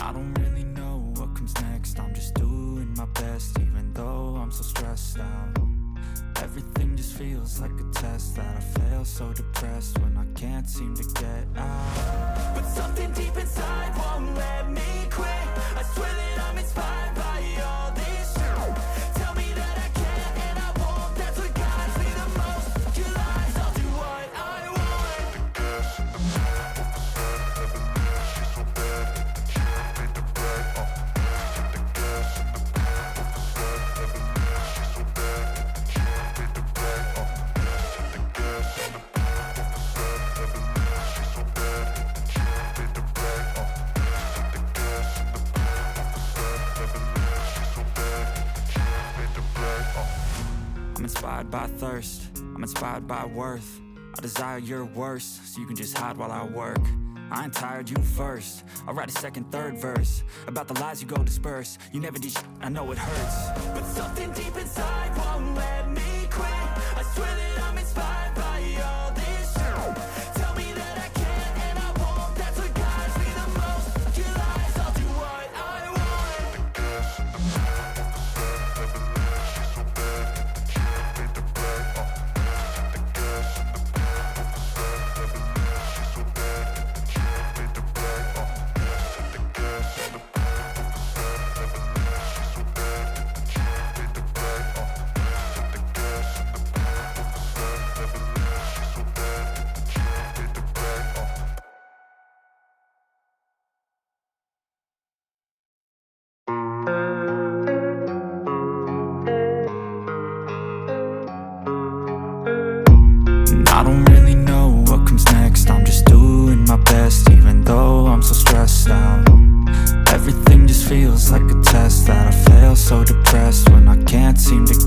I don't really know what comes next. I'm just doing my best, even though I'm so stressed out. Everything just feels like a test that I fail, so depressed when I can't seem to get out. But something deep inside won't let me quit. I swear that I'm inspired by all this shit. Tell me that I can and I won't. That's what guides me the most. Your lies, I'll do what I want. The gas in the back of the sun, never leave. She's so bad that the chick made the brag. The gas in the back of the sun, never leave. She's so bad that the chick made the brag. The gas in the back of the sun, never leave. She's so bad that the chick made the brag. The gas in the back of the sun, never leave. She's so bad that the chick made the brag. I'm inspired by thirst, I'm inspired by worth. I desire your worst, so you can just hide while I work. I ain't tired, you first. I'll write a second, third verse about the lies you go disperse. You never did shit, I know it hurts. But something deep inside won't let me quit. I swear that I'm inspired by all this shit. Tell me that I can and I won't. That's what guides me the most. Your lies, I'll do what I want. The gas in the back of the sun, never leave. She's so bad that the chick made the brag. The gas in the back of the sun, never leave. She's so bad that the chick made the brag. The gas in the back of the sun, never leave. She's so bad that the chick made the brag. The gas in the back of the sun, never leave. She's so bad that the chick made the brag. And I don't really know what comes next. I'm just doing my best, even though I'm so stressed out. Everything just feels like a test that I fail, so depressed when I can't seem to